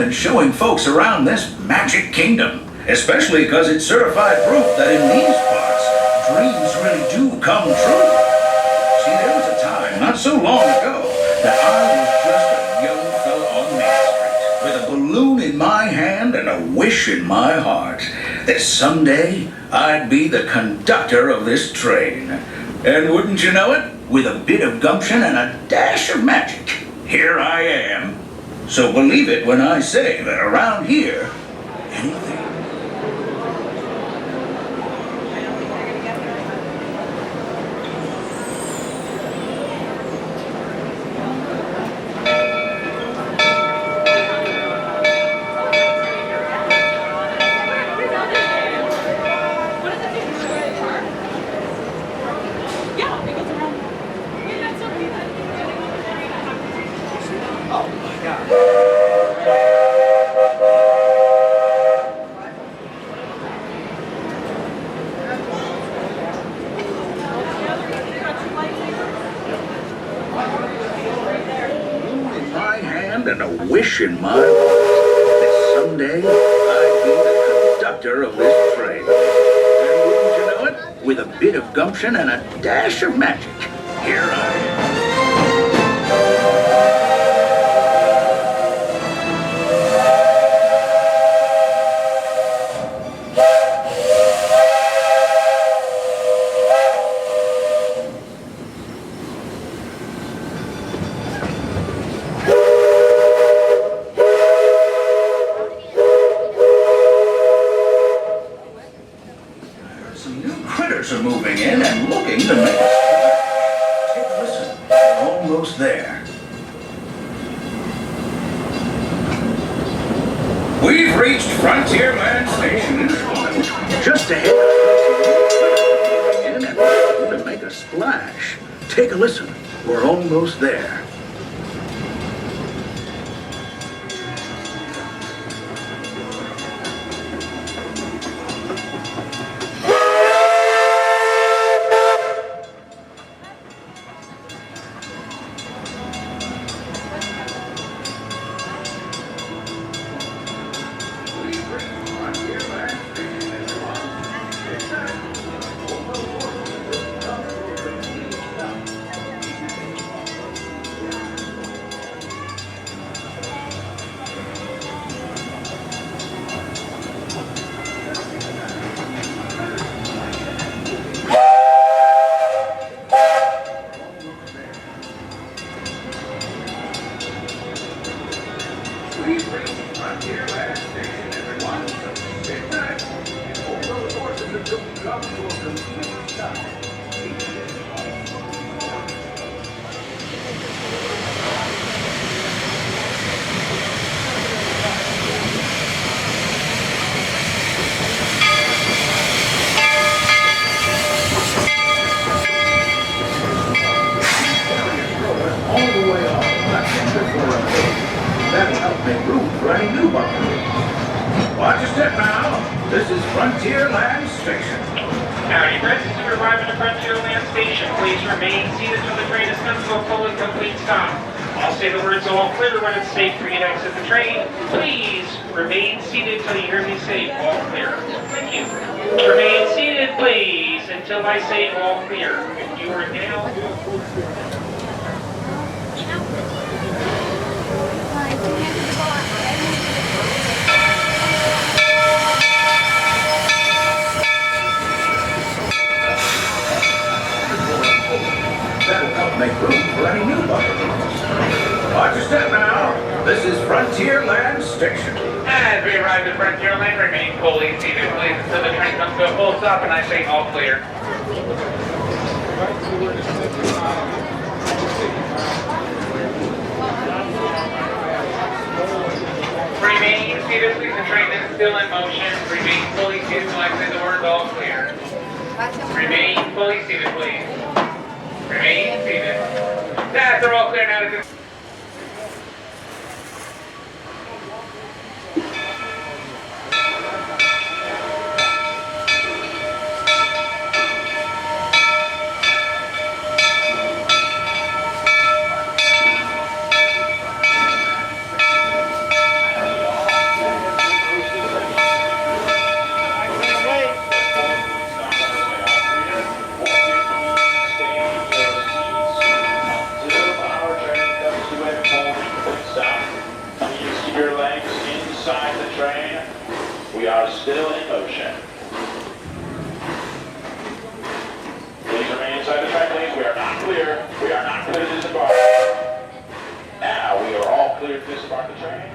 in showing folks around this magic kingdom, especially because it's certified proof that in these parts, dreams really do come true. See, there was a time, not so long ago, that I was just a young fella on Main Street, with a balloon in my hand and a wish in my heart that someday I'd be the conductor of this train. And wouldn't you know it, with a bit of gumption and a dash of magic, here I am. So believe it when I say that around here, anything. And a wish in my heart that someday I'd be the conductor of this train. And wouldn't you know it, with a bit of gumption and a dash of magic, here I am. Are moving in and looking to make us splash. Take a listen. We're almost there. We've reached Frontierland Station. Just ahead, moving in and looking to make a splash. Take a listen. We're almost there. That'll help make room for any new bucket. Watch your step now. This is Frontierland Station. Howdy, friends. As you arrive at the Frontierland Station, please remain seated until the train has come to a full and complete stop. I'll say the words all clear when it's safe for you to exit the train. Please remain seated until you hear me say all clear. Thank you. Remain seated, please, until I say all clear. You are now... That'll help make room for any new bucket. Watch your step now. This is Frontierland Station. As we arrive at Frontierland, remain fully seated, please, until the train comes to a full stop and I say all clear. Remain seated, please. The train is still in motion. Remain fully seated until I say the words all clear. Remain fully seated, please. Remain seated. They're all clear now to this. clear to disembark. Now we are all clear to disembark the train.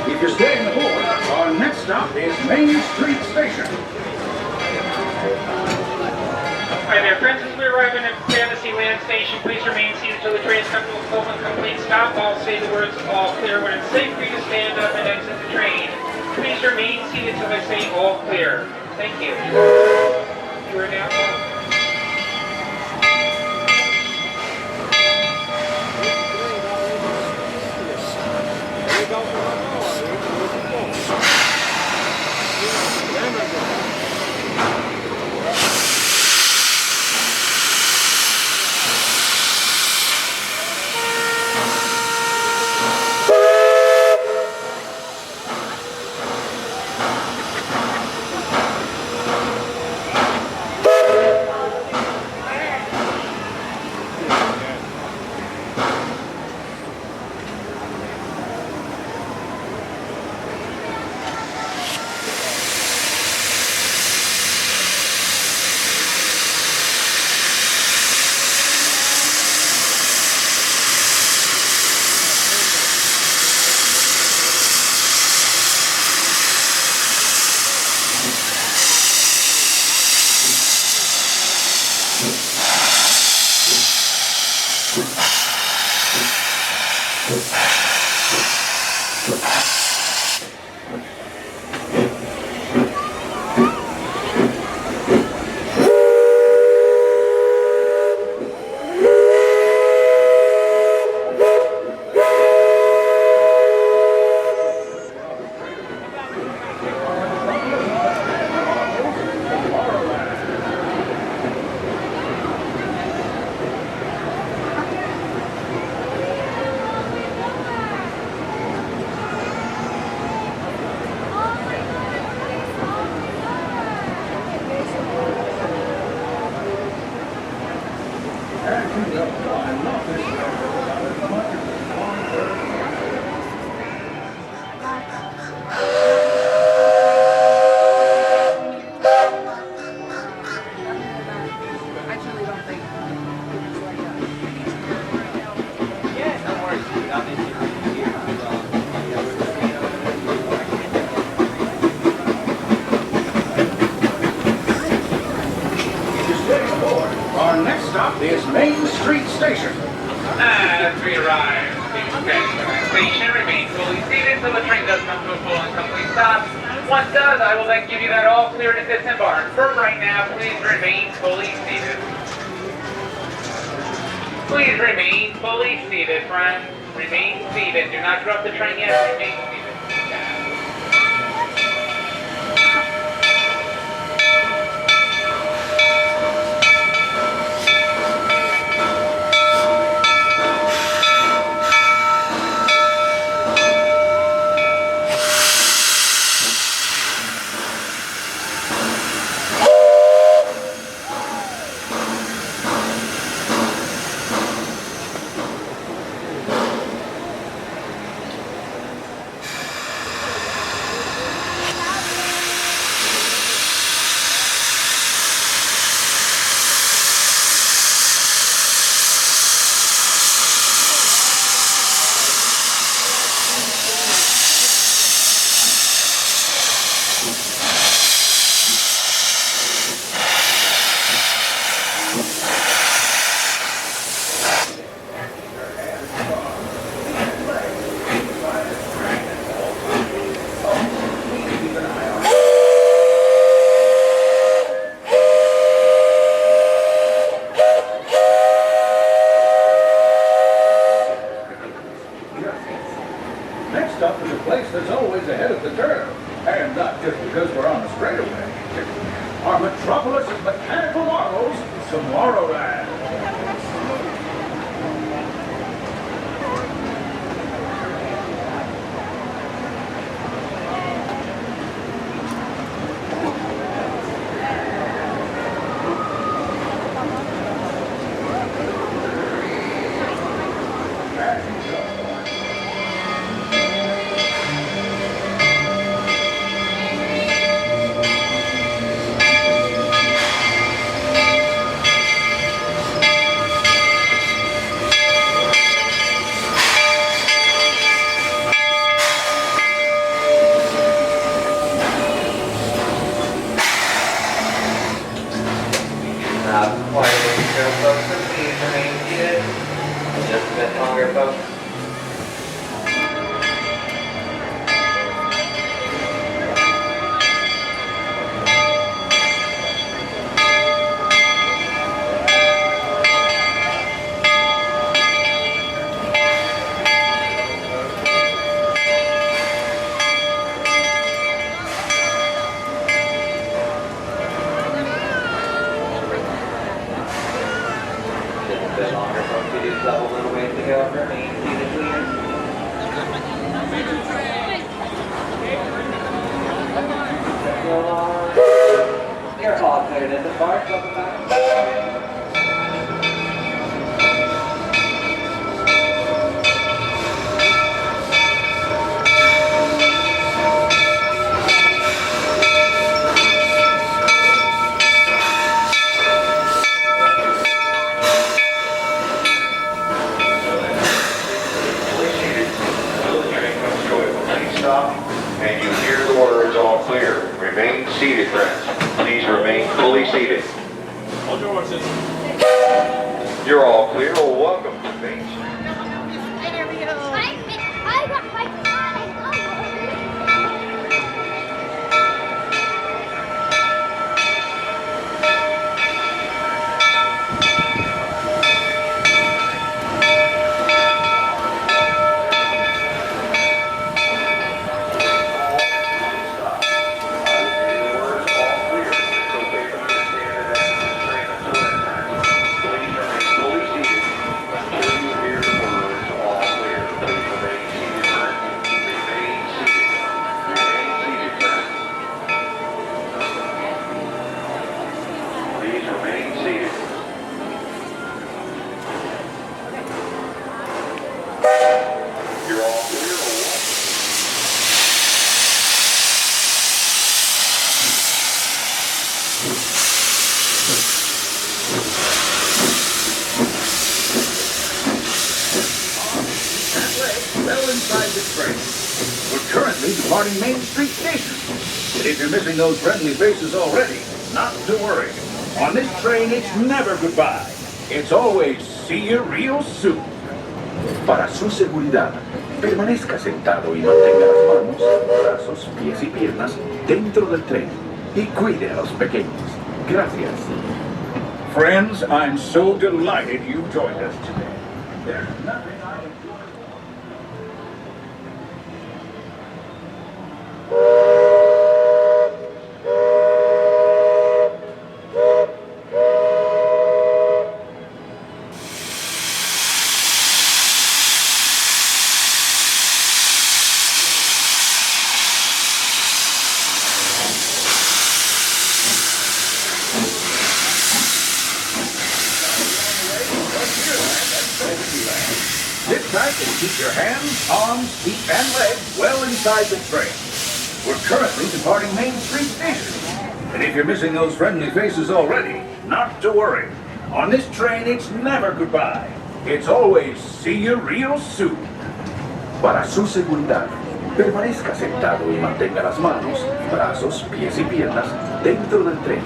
If you're staying aboard, our next stop is Main Street Station. Hi there, friends. As we arrive at Fantasyland Station, please remain seated until the train has come to a full and complete stop. I'll say the words all clear when it's safe for you to stand up and exit the train. Please remain seated until I say all clear. Thank you. You are now off. Our next stop is Main Street Station. As we arrive to Frontierland Station, remain fully seated until the train does come to a full and complete stop. Once does, I will then give you that all clear to disembark. For right now, please remain fully seated. Please remain fully seated, friends. Remain seated. Do not drop the train yet. Remain seated. Tomorrowland. Quite a bit here, folks, so please remain seated. Just a bit longer, folks. Level little ways to go. Remain seated, please. You're all cleared at the bar. Welcome back. And you hear the words all clear. Remain seated, friends. Please remain fully seated. Hold your horses. You're all clear. Well, welcome to Main Street. There we go. I got my Well inside the train. We're currently departing Main Street Station. And if you're missing those friendly faces already, not to worry. On this train, it's never goodbye. It's always see you real soon. Para su seguridad, permanezca sentado y mantenga las manos, brazos, pies y piernas dentro del tren y cuide a los pequeños. Gracias. Friends, I'm so delighted you joined us today. There's nothing I enjoy. Sit tight and keep your hands, arms, feet, and legs well inside the train. We're currently departing Main Street Station. And if you're missing those friendly faces already, not to worry. On this train, it's never goodbye. It's always see you real soon. Para su seguridad, permanezca sentado y mantenga las manos, brazos, pies y piernas dentro del tren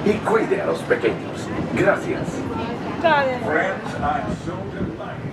y cuide a los pequeños. Gracias. Friends, I'm so delighted.